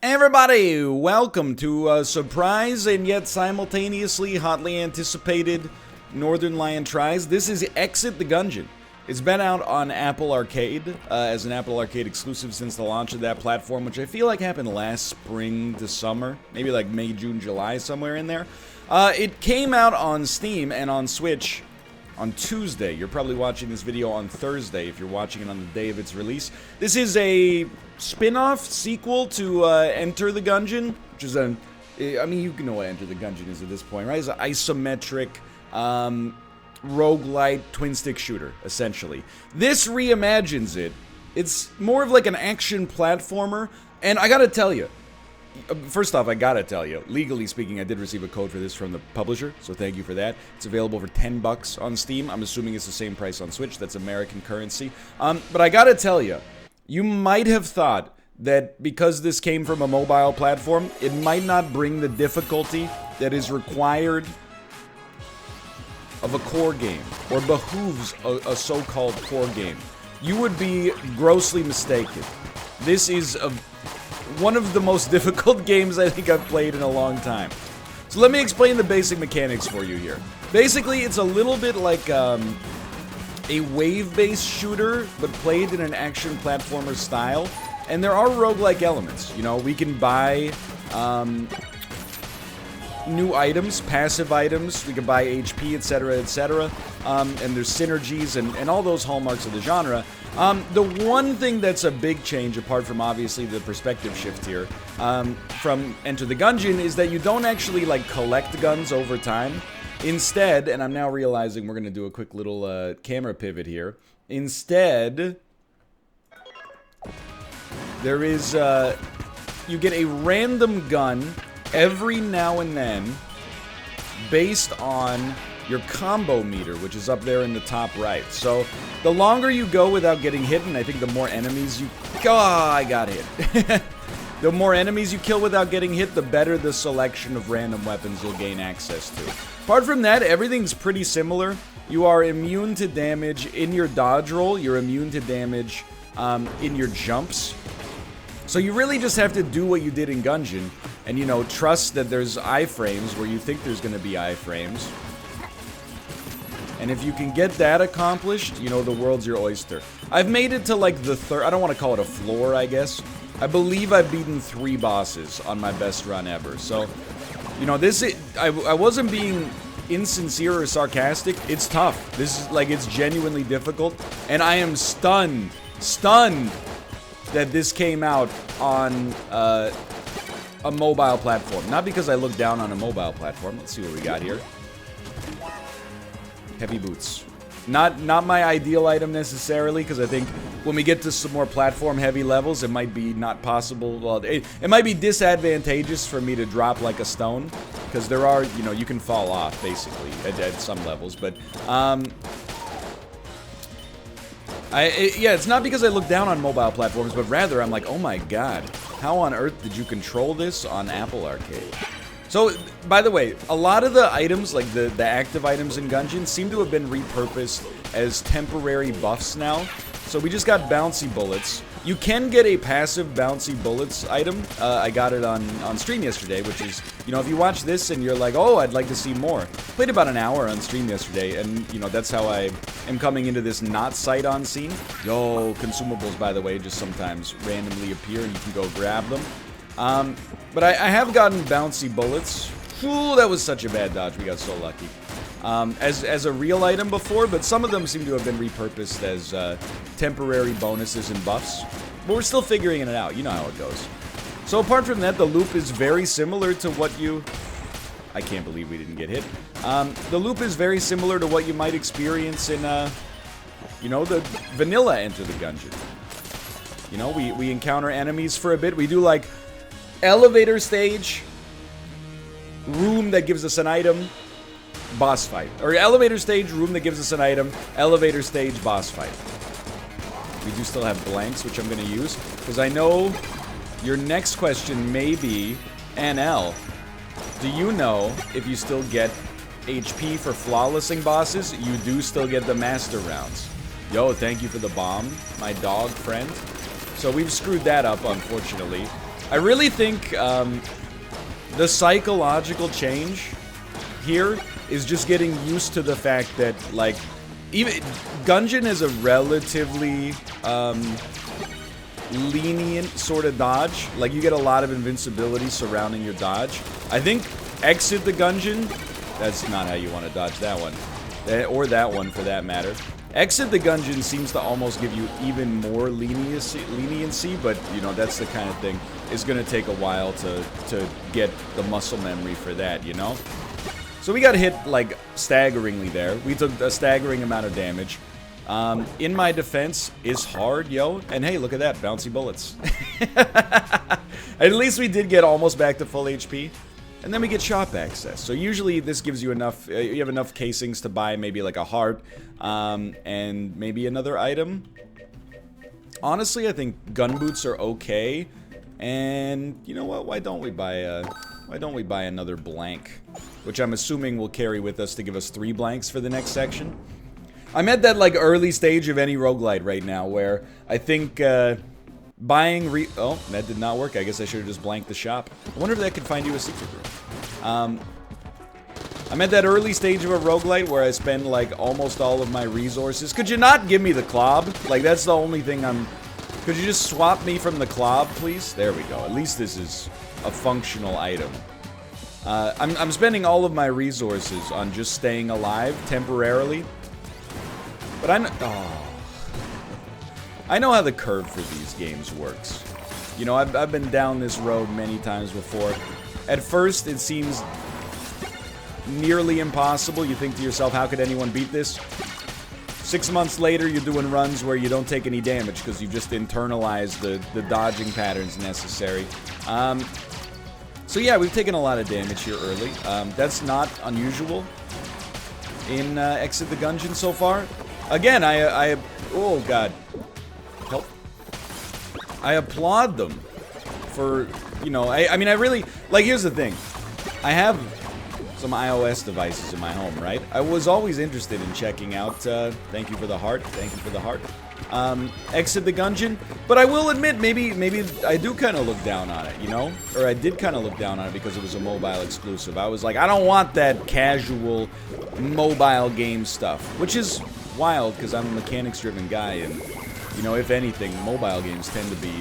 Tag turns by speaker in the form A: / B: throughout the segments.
A: Everybody, welcome to a surprise and yet simultaneously hotly anticipated Northernlion tries. This is Exit the Gungeon. It's been out on Apple Arcade as an Apple Arcade exclusive since the launch of that platform, which I feel like happened last spring to summer, maybe like May, June, July, somewhere in there. It came out on Steam and on Switch on Tuesday. You're probably watching this video on Thursday if you're watching it on the day of its release. This is a spin-off sequel to Enter the Gungeon, which is I mean, you know what Enter the Gungeon is at this point, right? It's an isometric, roguelite twin-stick shooter, essentially. This reimagines it. It's more of like an action platformer, and I gotta tell you, first off, I gotta tell you, legally speaking, I did receive a code for this from the publisher, so thank you for that. It's available for $10 on Steam. I'm assuming it's the same price on Switch. That's American currency. But I gotta tell you, you might have thought that because this came from a mobile platform, it might not bring the difficulty that is required of a core game, or behooves a so-called core game. You would be grossly mistaken. This is one of the most difficult games I think I've played in a long time. So let me explain the basic mechanics for you here. Basically, it's a little bit like a wave-based shooter, but played in an action platformer style. And there are roguelike elements. You know, we can buy new items, passive items, we can buy HP, etc., etc. And there's synergies and all those hallmarks of the genre. The one thing that's a big change, apart from obviously the perspective shift here, from Enter the Gungeon, is that you don't actually, like, collect guns over time. Instead, and I'm now realizing we're going to do a quick little camera pivot here. Instead, there is, you get a random gun every now and then based on your combo meter, which is up there in the top right. So, the longer you go without getting hit, and I think the more enemies you... Oh, I got hit. The more enemies you kill without getting hit, the better the selection of random weapons you'll gain access to. Apart from that, everything's pretty similar. You are immune to damage in your dodge roll. You're immune to damage in your jumps. So you really just have to do what you did in Gungeon, and, you know, trust that there's iframes where you think there's going to be iframes. And if you can get that accomplished, you know, the world's your oyster. I've made it to, like, the third... I don't want to call it a floor, I guess. I believe I've beaten 3 bosses on my best run ever. So, you know, I wasn't being insincere or sarcastic. It's tough. This is, like, it's genuinely difficult. And I am stunned that this came out on a mobile platform. Not because I look down on a mobile platform. Let's see what we got here. Heavy boots. Not my ideal item necessarily, because I think when we get to some more platform-heavy levels, it might be not possible. Well, it might be disadvantageous for me to drop like a stone, because there are, you know, you can fall off, basically, at some levels. But, yeah, it's not because I look down on mobile platforms, but rather I'm like, oh my god, how on earth did you control this on Apple Arcade? So, by the way, a lot of the items, like the active items in Gungeon, seem to have been repurposed as temporary buffs now. So we just got bouncy bullets. You can get a passive bouncy bullets item. I got it on stream yesterday, which is, you know, if you watch this and you're like, oh, I'd like to see more. Played about an hour on stream yesterday, and, you know, that's how I am coming into this not sight-on scene. Yo, consumables, by the way, just sometimes randomly appear and you can go grab them. But I have gotten bouncy bullets. Ooh, that was such a bad dodge. We got so lucky. As a real item before, but some of them seem to have been repurposed as temporary bonuses and buffs. But we're still figuring it out. You know how it goes. So apart from that, the loop is very similar to what you... I can't believe we didn't get hit. The loop is very similar to what you might experience in, you know, the vanilla Enter the Gungeon. You know, we encounter enemies for a bit. We do, like, elevator stage, room that gives us an item, boss fight. Or elevator stage, room that gives us an item, elevator stage, boss fight. We do still have blanks, which I'm going to use, because I know your next question may be, NL, do you know if you still get HP for flawlessing bosses? You do still get the master rounds. Yo, thank you for the bomb, my dog friend. So we've screwed that up, unfortunately. I really think the psychological change here is just getting used to the fact that, like, even Gungeon is a relatively lenient sort of dodge. Like, you get a lot of invincibility surrounding your dodge. I think Exit the Gungeon, that's not how you want to dodge that one. Or that one, for that matter. Exit the Gungeon seems to almost give you even more leniency, but, you know, that's the kind of thing. It's going to take a while to get the muscle memory for that, you know? So we got hit, like, staggeringly there. We took a staggering amount of damage. In my defense is hard, yo. And hey, look at that, bouncy bullets. At least we did get almost back to full HP. And then we get shop access. So usually this gives you enough, you have enough casings to buy maybe like a heart, and maybe another item. Honestly, I think gun boots are okay. And you know what, why don't we buy another blank? Which I'm assuming will carry with us to give us 3 blanks for the next section. I'm at that, like, early stage of any roguelite right now where I think, buying oh, that did not work. I guess I should have just blanked the shop. I wonder if that could find you a secret room. I'm at that early stage of a roguelite where I spend, like, almost all of my resources. Could you not give me the clob? Like, that's the only thing I'm... Could you just swap me from the clob, please? There we go. At least this is a functional item. I'm spending all of my resources on just staying alive temporarily. But I know how the curve for these games works. You know, I've been down this road many times before. At first, it seems nearly impossible. You think to yourself, how could anyone beat this? 6 months later, you're doing runs where you don't take any damage because you've just internalized the dodging patterns necessary. So yeah, we've taken a lot of damage here early. That's not unusual in Exit the Gungeon so far. Again, oh god. Help. I applaud them for, you know, I mean, I really, like, here's the thing. I have some iOS devices in my home, right? I was always interested in checking out, thank you for the heart, thank you for the heart, Exit the Gungeon, but I will admit, maybe I do kind of look down on it, you know? Or I did kind of look down on it because it was a mobile exclusive. I was like, I don't want that casual mobile game stuff, which is wild because I'm a mechanics-driven guy, and, you know, if anything, mobile games tend to be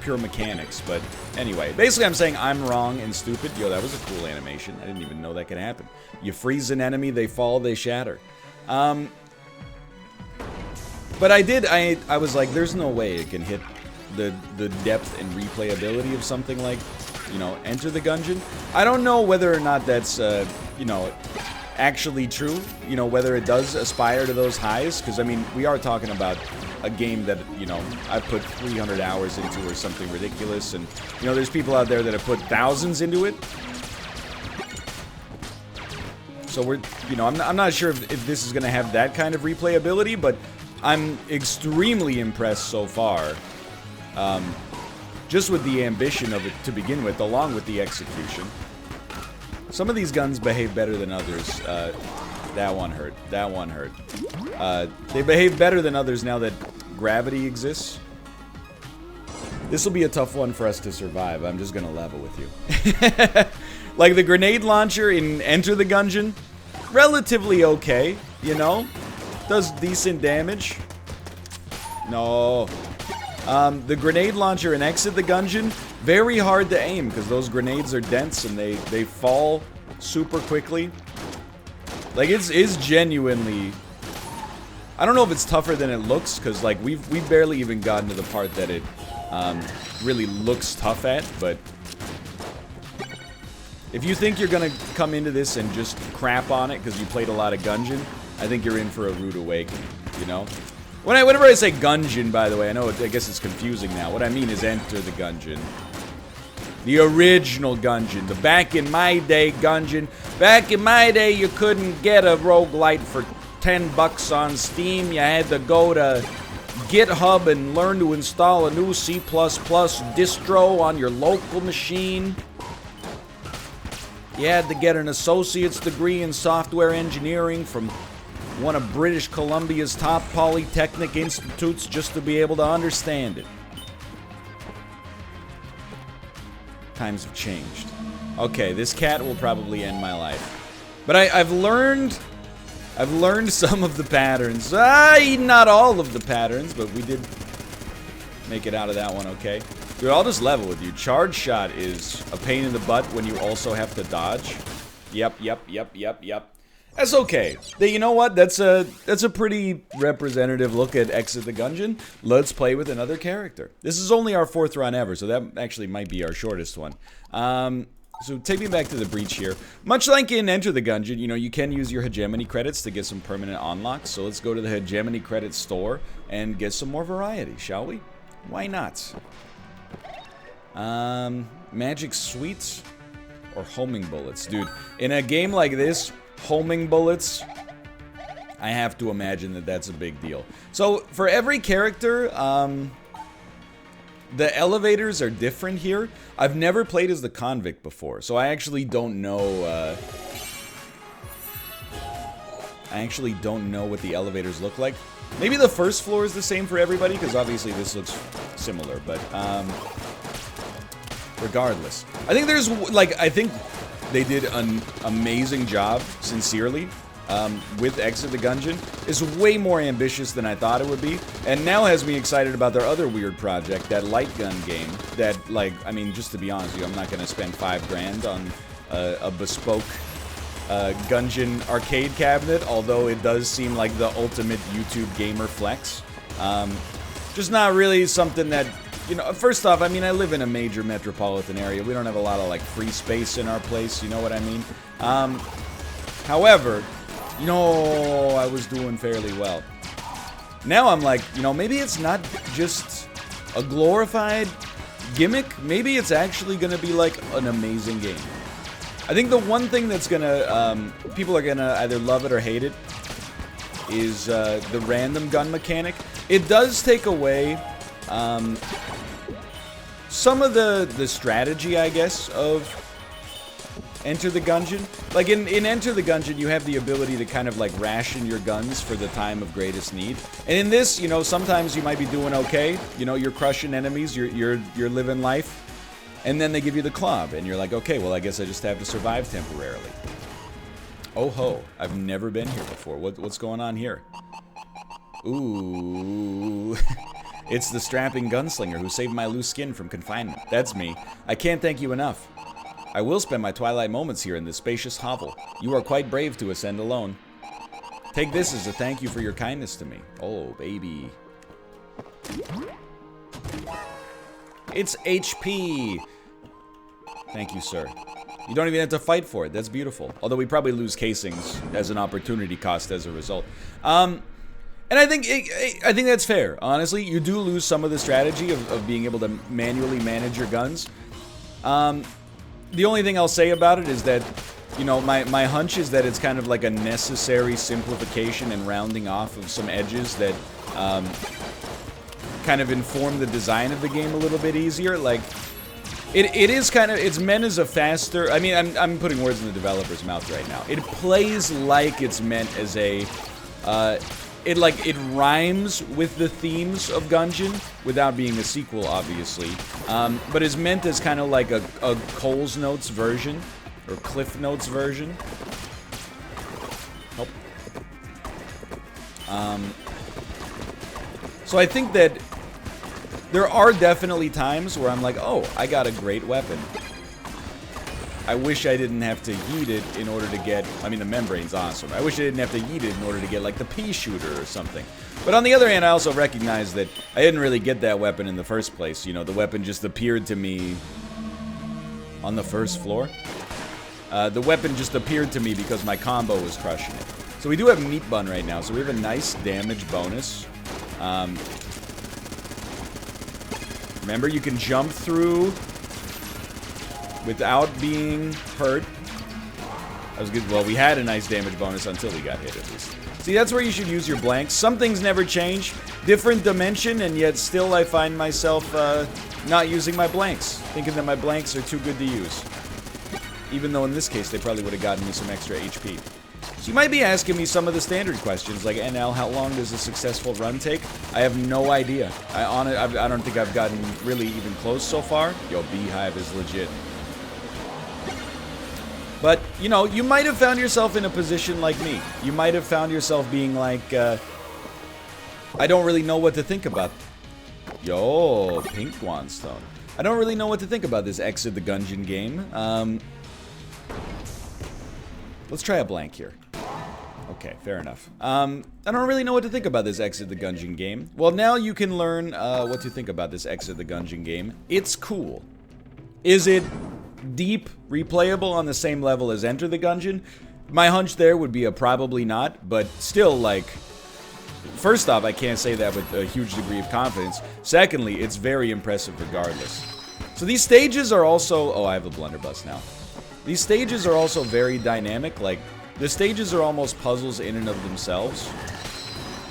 A: pure mechanics. But anyway, basically I'm saying I'm wrong and stupid. Yo, that was a cool animation. I didn't even know that could happen. You freeze an enemy, they fall, they shatter. But I was like, there's no way it can hit the depth and replayability of something like, you know, Enter the Gungeon. I don't know whether or not that's, you know, actually true, you know, whether it does aspire to those highs, because, I mean, we are talking about a game that, you know, I put 300 hours into or something ridiculous, and, you know, there's people out there that have put thousands into it. So we're, you know, I'm not sure if this is going to have that kind of replayability, but I'm extremely impressed so far, just with the ambition of it to begin with, along with the execution. Some of these guns behave better than others. That one hurt. That one hurt. They behave better than others now that gravity exists. This will be a tough one for us to survive. I'm just gonna level with you. Like the grenade launcher in Enter the Gungeon, relatively okay, you know? Does decent damage. No. The grenade launcher in Exit the Gungeon, very hard to aim because those grenades are dense and they fall super quickly. Like, it's genuinely... I don't know if it's tougher than it looks, because, like, we've barely even gotten to the part that it really looks tough at, but... If you think you're gonna come into this and just crap on it because you played a lot of Gungeon, I think you're in for a rude awakening, you know? Whenever I say Gungeon, by the way, I guess it's confusing now. What I mean is Enter the Gungeon. The original Gungeon. The back in my day Gungeon. Back in my day, you couldn't get a roguelite for 10 bucks on Steam. You had to go to GitHub and learn to install a new C++ distro on your local machine. You had to get an associate's degree in software engineering from one of British Columbia's top polytechnic institutes just to be able to understand it. Times have changed. Okay, this cat will probably end my life. But I've learned some of the patterns. Not all of the patterns, but we did make it out of that one okay. Dude, I'll just level with you. Charge shot is a pain in the butt when you also have to dodge. Yep. That's okay. You know what? That's a pretty representative look at Exit the Gungeon. Let's play with another character. This is only our 4th run ever, so that actually might be our shortest one. So take me back to the breach here. Much like in Enter the Gungeon, you know, you can use your hegemony credits to get some permanent unlocks. So let's go to the hegemony credit store and get some more variety, shall we? Why not? Magic sweets or homing bullets? Dude, in a game like this, homing bullets, I have to imagine that that's a big deal. So for every character, the elevators are different here. I've never played as the convict before, so I actually don't know, what the elevators look like. Maybe the first floor is the same for everybody, because obviously this looks similar, but, regardless. I think they did an amazing job, sincerely, with Exit the Gungeon. Is way more ambitious than I thought it would be, and now has me excited about their other weird project, that light gun game, that, like, I mean, just to be honest with you, I'm not gonna spend $5 grand on a bespoke Gungeon arcade cabinet, although it does seem like the ultimate YouTube gamer flex. Just not really something that, you know, first off, I mean, I live in a major metropolitan area. We don't have a lot of, like, free space in our place, you know what I mean? However, you know, I was doing fairly well. Now I'm like, you know, maybe it's not just a glorified gimmick. Maybe it's actually gonna be, like, an amazing game. I think the one thing that's gonna, people are gonna either love it or hate it is, the random gun mechanic. It does take away, some of the strategy, I guess, of Enter the Gungeon. Like, in Enter the Gungeon, you have the ability to kind of, like, ration your guns for the time of greatest need. And in this, you know, sometimes you might be doing okay. You know, you're crushing enemies, you're living life. And then they give you the club, and you're like, okay, well, I guess I just have to survive temporarily. Oh ho, I've never been here before. What's going on here? Ooh. It's the strapping gunslinger who saved my loose skin from confinement. That's me. I can't thank you enough. I will spend my twilight moments here in this spacious hovel. You are quite brave to ascend alone. Take this as a thank you for your kindness to me. Oh, baby. It's HP! Thank you, sir. You don't even have to fight for it. That's beautiful. Although we probably lose casings as an opportunity cost as a result. And I think that's fair, honestly. You do lose some of the strategy of being able to manually manage your guns. The only thing I'll say about it is that, you know, my hunch is that it's kind of like a necessary simplification and rounding off of some edges that kind of inform the design of the game a little bit easier. Like, it is kind of, it's meant as a faster, I mean, I'm putting words in the developer's mouth right now. It plays like it's meant as a, it rhymes with the themes of Gungeon without being a sequel, obviously. But is meant as kind of like a Cole's Notes version, or Cliff Notes version. Help. So I think that there are definitely times where I'm like, oh, I got a great weapon. I wish I didn't have to yeet it in order to get, I mean, the membrane's awesome. I wish I didn't have to yeet it in order to get, like, the pea shooter or something. But on the other hand, I also recognize that I didn't really get that weapon in the first place. You know, the weapon just appeared to me on the first floor. The weapon just appeared to me because my combo was crushing it. So we do have Meat Bun right now, so we have a nice damage bonus. Remember, you can jump through without being hurt. That was good. Well, we had a nice damage bonus until we got hit, at least. See, that's where you should use your blanks. Some things never change. Different dimension, and yet still I find myself not using my blanks. Thinking that my blanks are too good to use. Even though in this case, they probably would have gotten me some extra HP. So you might be asking me some of the standard questions, like, NL, how long does a successful run take? I have no idea. I don't think I've gotten really even close so far. Yo, Beehive is legit. But, you know, you might have found yourself in a position like me. You might have found yourself being like, I don't really know what to think about. Yo, Pink Wandstone. I don't really know what to think about this Exit the Gungeon game. Let's try a blank here. Okay, fair enough. I don't really know what to think about this Exit the Gungeon game. Well, now you can learn what to think about this Exit the Gungeon game. It's cool. Is it deep, replayable on the same level as Enter the Gungeon? My hunch there would be a probably not, but still, like, first off, I can't say that with a huge degree of confidence. Secondly, it's very impressive regardless. So these stages are also... Oh, I have a blunderbuss now. These stages are also very dynamic. Like, the stages are almost puzzles in and of themselves.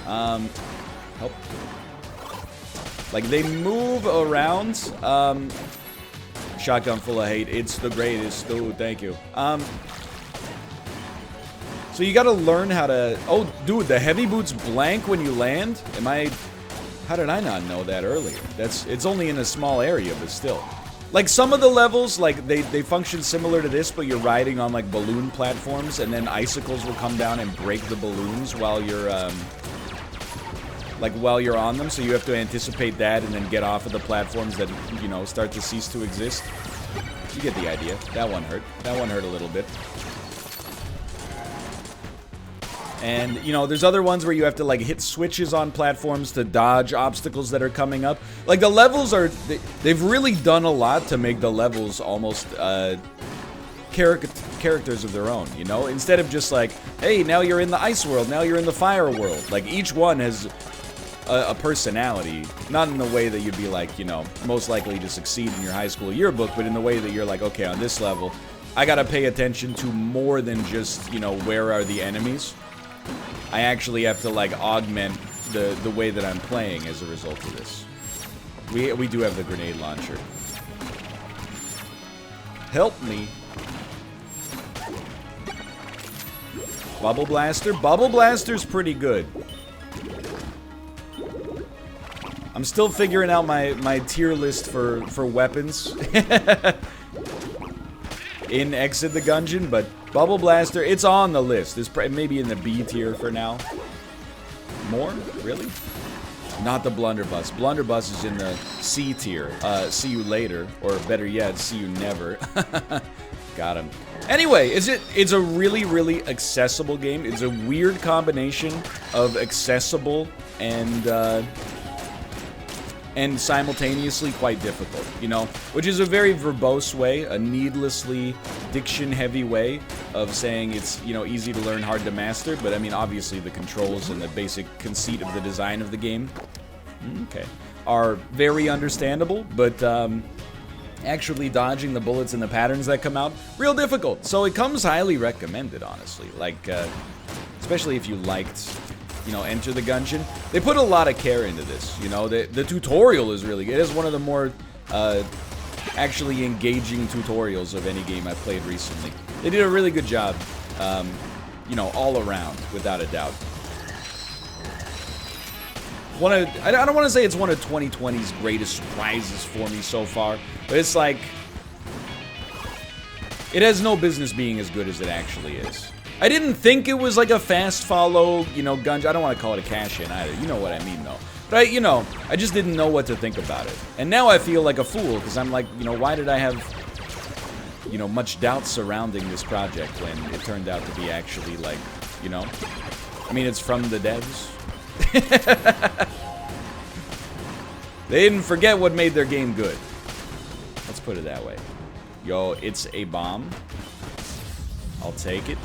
A: Help. Like, they move around. Shotgun full of hate. It's the greatest. Dude, thank you. So you gotta learn how to... Oh, dude, the heavy boots blank when you land? Am I... How did I not know that earlier? It's only in a small area, but still. Like, some of the levels, like, they function similar to this, but you're riding on, like, balloon platforms, and then icicles will come down and break the balloons while you're, while you're on them, so you have to anticipate that and then get off of the platforms that, you know, start to cease to exist. You get the idea. That one hurt. That one hurt a little bit. And, you know, there's other ones where you have to, like, hit switches on platforms to dodge obstacles that are coming up. Like, the levels are... They've really done a lot to make the levels almost, characters of their own, you know? Instead of just like, hey, now you're in the ice world, now you're in the fire world. Like, each one has a personality. Not in the way that you'd be, like, you know, most likely to succeed in your high school yearbook, but in the way that you're like, okay, on this level, I gotta pay attention to more than just, you know, where are the enemies. I actually have to, like, augment the way that I'm playing as a result of this. We do have the grenade launcher. Help me. Bubble Blaster? Bubble Blaster's pretty good. I'm still figuring out my tier list for weapons. In Exit the Gungeon, but Bubble Blaster, it's on the list. It's maybe in the B tier for now. More? Really? Not the Blunderbuss. Blunderbuss is in the C tier. See you later. Or better yet, see you never. Got him. Anyway, it's a really, really accessible game. It's a weird combination of accessible and simultaneously quite difficult, you know? Which is a very verbose way, a needlessly diction-heavy way of saying it's, you know, easy to learn, hard to master, but I mean, obviously the controls and the basic conceit of the design of the game, okay, are very understandable, but, actually dodging the bullets and the patterns that come out, real difficult. So it comes highly recommended, honestly. Like, especially if you liked... You know, Enter the Gungeon. They put a lot of care into this, you know. The tutorial is really good. It is one of the more actually engaging tutorials of any game I've played recently. They did a really good job, you know, all around, without a doubt. I don't want to say it's one of 2020's greatest surprises for me so far, but it's like... It has no business being as good as it actually is. I didn't think it was like a fast follow, you know, Gungeon. I don't want to call it a cash-in either. You know what I mean, though. But, you know, I just didn't know what to think about it. And now I feel like a fool, because I'm like, you know, why did I have, you know, much doubt surrounding this project when it turned out to be actually, like, you know... I mean, it's from the devs. They didn't forget what made their game good. Let's put it that way. Yo, it's a bomb. I'll take it.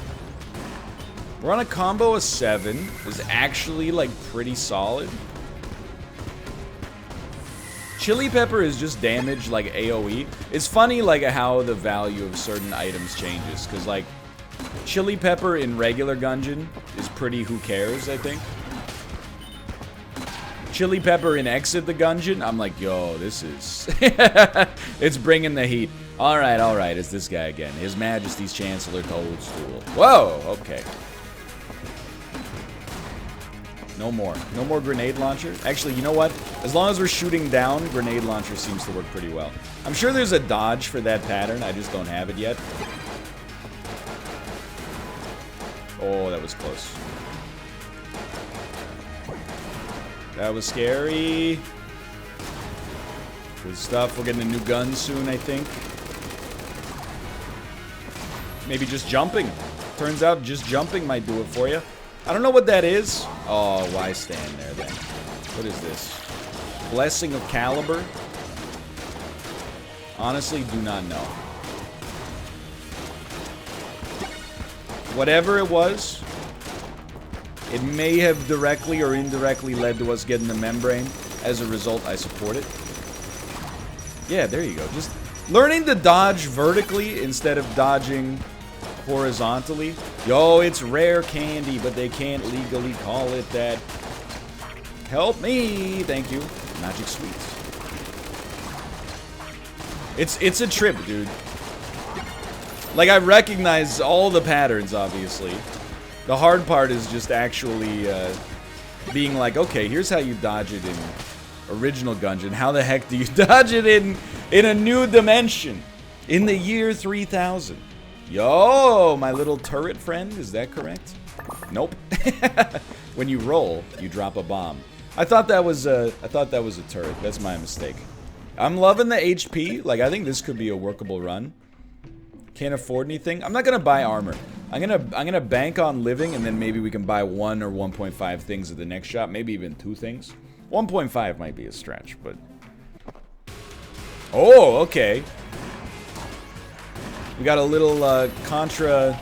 A: We're on a combo of 7. Is actually, like, pretty solid. Chili Pepper is just damage, like, AoE. It's funny, like, how the value of certain items changes. Because, like, Chili Pepper in regular Gungeon is pretty who cares, I think. Chili Pepper in Exit the Gungeon, I'm like, yo, this is... It's bringing the heat. Alright, it's this guy again. His Majesty's Chancellor Toadstool. Whoa, okay. No more. No more grenade launcher. Actually, you know what? As long as we're shooting down, grenade launcher seems to work pretty well. I'm sure there's a dodge for that pattern. I just don't have it yet. Oh, that was close. That was scary. Good stuff. We're getting a new gun soon, I think. Maybe just jumping. Turns out just jumping might do it for you. I don't know what that is. Oh, why stand there then? What is this? Blessing of Caliber? Honestly, do not know. Whatever it was, it may have directly or indirectly led to us getting the membrane. As a result, I support it. Yeah, there you go. Just learning to dodge vertically instead of dodging horizontally. Yo, it's rare candy, but they can't legally call it that. Help me. Thank you. Magic sweets. It's a trip, dude. Like, I recognize all the patterns, obviously. The hard part is just actually being like, okay, here's how you dodge it in original Gungeon. How the heck do you dodge it in a new dimension? In the year 3000. Yo, my little turret friend, is that correct? Nope. When you roll, you drop a bomb. I thought that was a turret. That's my mistake. I'm loving the HP. Like, I think this could be a workable run. Can't afford anything. I'm not gonna buy armor. I'm gonna bank on living, and then maybe we can buy 1 or 1.5 things at the next shop. Maybe even 2 things. 1.5 might be a stretch, but. Oh, okay. We got a little Contra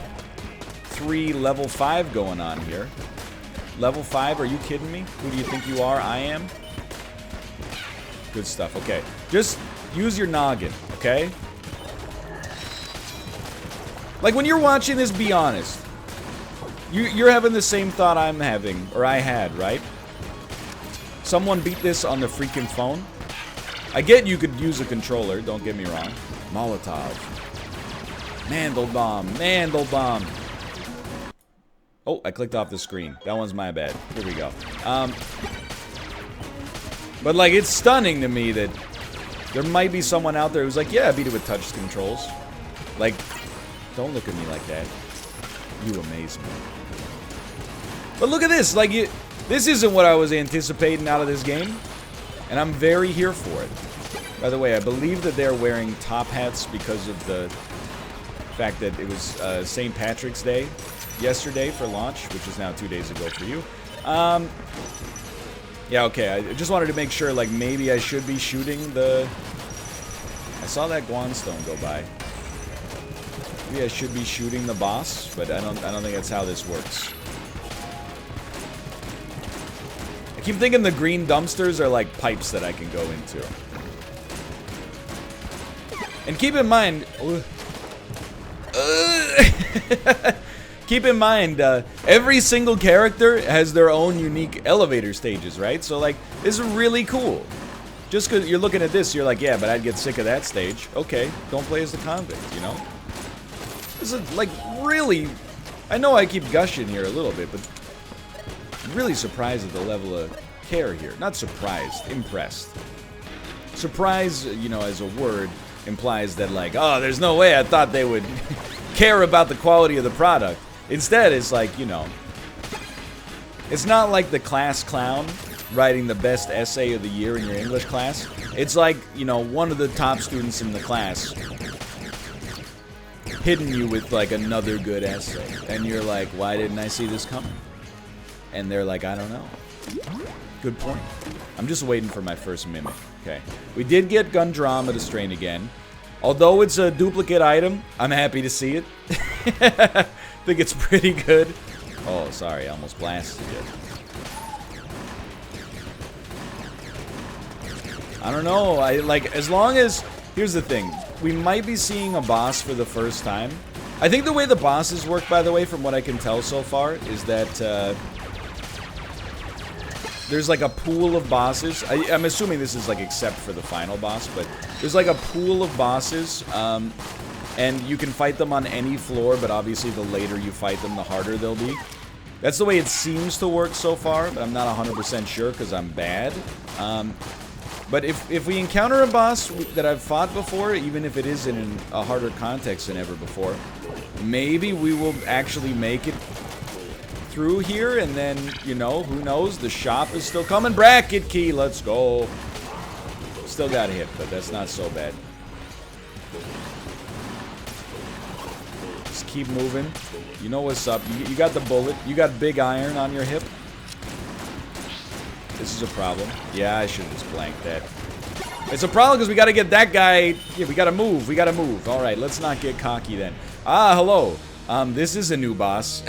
A: 3 level 5 going on here. Level 5? Are you kidding me? Who do you think you are? I am? Good stuff. Okay. Just use your noggin, okay? Like, when you're watching this, be honest. You're having the same thought I'm having, or I had, right? Someone beat this on the freaking phone. I get you could use a controller, don't get me wrong. Molotov. Mandel bomb. Mandel bomb. Oh, I clicked off the screen. That one's my bad. Here we go. But, like, it's stunning to me that there might be someone out there who's like, yeah, I beat it with touch controls. Like, don't look at me like that. You amaze me. But look at this. Like, this isn't what I was anticipating out of this game. And I'm very here for it. By the way, I believe that they're wearing top hats because of the fact that it was St. Patrick's Day yesterday for launch, which is now 2 days ago for you. Yeah, okay, I just wanted to make sure, like, maybe I should be shooting the... I saw that Guanstone go by. Maybe I should be shooting the boss, but I don't think that's how this works. I keep thinking the green dumpsters are like pipes that I can go into. And keep in mind... keep in mind, every single character has their own unique elevator stages, right? So, like, this is really cool. Just because you're looking at this, you're like, yeah, but I'd get sick of that stage. Okay, don't play as the convict, you know? This is, like, really... I know I keep gushing here a little bit, but... I'm really surprised at the level of care here. Not surprised, impressed. Surprise, you know, as a word, implies that, like, oh, there's no way I thought they would care about the quality of the product. Instead, it's like, you know, it's not like the class clown writing the best essay of the year in your English class. It's like, you know, one of the top students in the class hitting you with, like, another good essay. And you're like, why didn't I see this coming? And they're like, I don't know. Good point. I'm just waiting for my first mimic. Okay. We did get Gundramada Strain again. Although it's a duplicate item, I'm happy to see it. I think it's pretty good. Oh, sorry, I almost blasted you. I don't know. Like, as long as... Here's the thing. We might be seeing a boss for the first time. I think the way the bosses work, by the way, from what I can tell so far, is that... there's like a pool of bosses. I'm assuming this is like except for the final boss, but there's like a pool of bosses, and you can fight them on any floor, but obviously the later you fight them, the harder they'll be. That's the way it seems to work so far, but I'm not 100% sure because I'm bad. But if we encounter a boss that I've fought before, even if it is in a harder context than ever before, maybe we will actually make it through here, and then, you know, who knows? The shop is still coming. Bracket key, let's go. Still got hit, but that's not so bad. Just keep moving. You know what's up. You got the bullet. You got big iron on your hip. This is a problem. Yeah, I should have just blanked that. It's a problem because we got to get that guy. Yeah, we got to move. We got to move. All right, let's not get cocky then. Ah, hello. This is a new boss.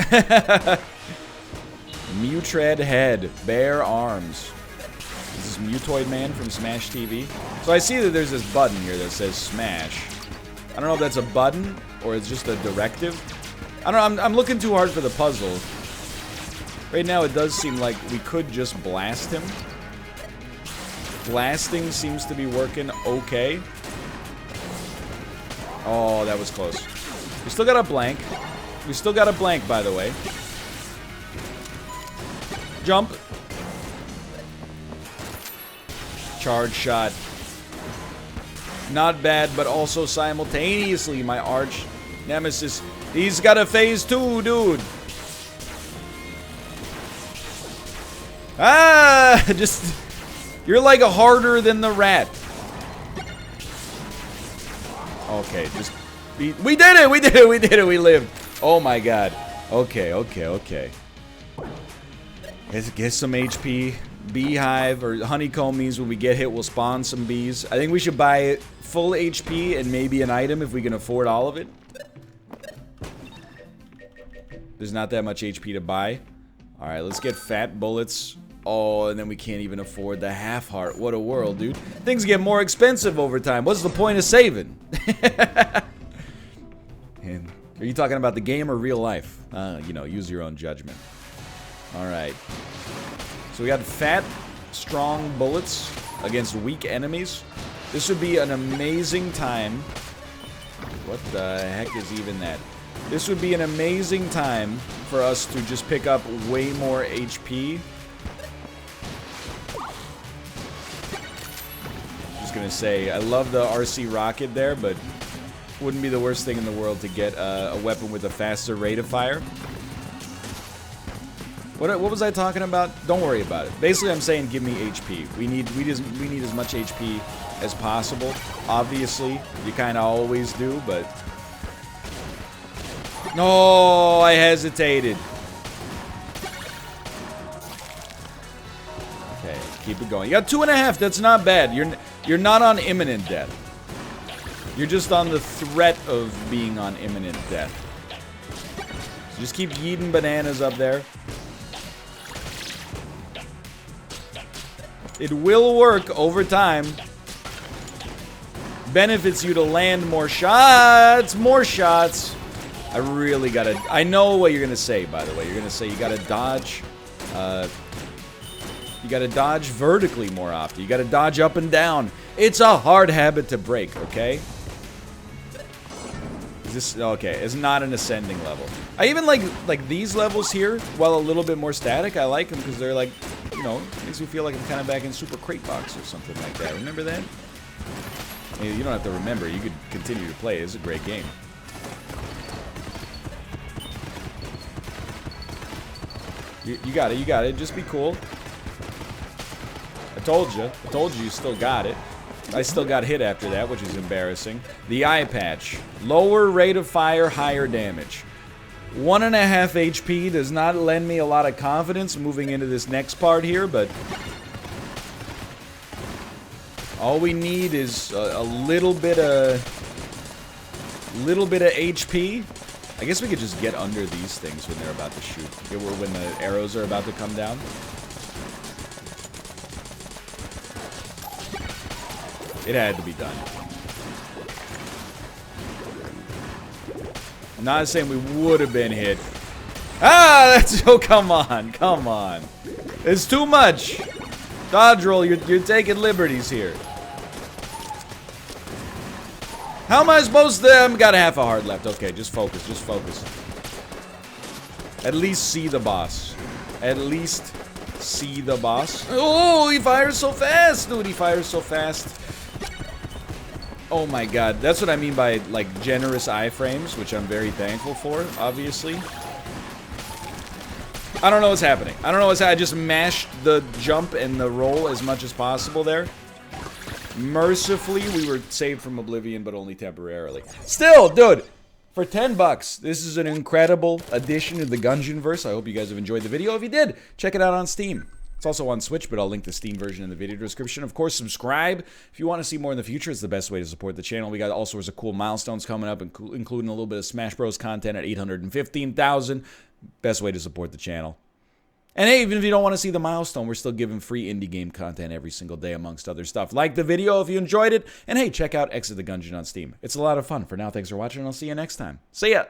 A: Mutred head. Bare arms. This is Mutoid Man from Smash TV. So I see that there's this button here that says Smash. I don't know if that's a button or it's just a directive. I don't know. I'm looking too hard for the puzzle. Right now, it does seem like we could just blast him. Blasting seems to be working okay. Oh, that was close. We still got a blank. We still got a blank, by the way. Jump. Charge shot. Not bad, but also simultaneously my arch nemesis. He's got a phase 2, dude. Ah, just, you're like a harder than the rat. Okay, just, we did it, we did it, we did it, we lived. Oh my god. Okay, okay, okay. Let's get some HP. Beehive or honeycomb means when we get hit, we'll spawn some bees. I think we should buy full HP and maybe an item if we can afford all of it. There's not that much HP to buy. Alright, let's get fat bullets. Oh, and then we can't even afford the half heart. What a world, dude. Things get more expensive over time. What's the point of saving? And are you talking about the game or real life? You know, use your own judgment. Alright. So we got fat, strong bullets against weak enemies. This would be an amazing time. What the heck is even that? This would be an amazing time for us to just pick up way more HP. Just gonna say, I love the RC rocket there, but wouldn't be the worst thing in the world to get a weapon with a faster rate of fire. What was I talking about? Don't worry about it. Basically, I'm saying give me HP. We need as much HP as possible. Obviously, you kind of always do, but no, I hesitated. Okay, keep it going. You got 2.5. That's not bad. You're not on imminent death. You're just on the threat of being on imminent death. So just keep yeeting bananas up there. It will work over time. Benefits you to land more shots. More shots. I really gotta... I know what you're gonna say, by the way. You're gonna say you gotta dodge... you gotta dodge vertically more often. You gotta dodge up and down. It's a hard habit to break, okay? Is this... Okay, it's not an ascending level. I even like these levels here, while a little bit more static. I like them because they're like... You know, makes me feel like I'm kind of back in Super Crate Box or something like that. Remember that? I mean, you don't have to remember. You could continue to play. It's a great game. You got it. You got it. Just be cool. I told you. I told you you still got it. I still got hit after that, which is embarrassing. The eye patch. Lower rate of fire, higher damage. 1.5 HP does not lend me a lot of confidence moving into this next part here, but all we need is a little bit of HP. I guess we could just get under these things when they're about to shoot. When the arrows are about to come down. It had to be done. I'm not saying we would have been hit. Ah, that's... Oh, come on. Come on. It's too much. Dodge roll, you're taking liberties here. How am I supposed to... Got a half a heart left. Okay, just focus. Just focus. At least see the boss. At least see the boss. Oh, he fires so fast, dude. He fires so fast. Oh my god. That's what I mean by, like, generous iframes, which I'm very thankful for, obviously. I don't know what's happening. I don't know what's happening. I just mashed the jump and the roll as much as possible there. Mercifully, we were saved from oblivion, but only temporarily. Still, dude, for 10 bucks, this is an incredible addition to the Gungeon-verse. I hope you guys have enjoyed the video. If you did, check it out on Steam. It's also on Switch, but I'll link the Steam version in the video description. Of course, subscribe if you want to see more in the future. It's the best way to support the channel. We got all sorts of cool milestones coming up, including a little bit of Smash Bros. Content at 815,000. Best way to support the channel. And hey, even if you don't want to see the milestone, we're still giving free indie game content every single day, amongst other stuff. Like the video if you enjoyed it. And hey, check out Exit the Gungeon on Steam. It's a lot of fun. For now, thanks for watching, and I'll see you next time. See ya!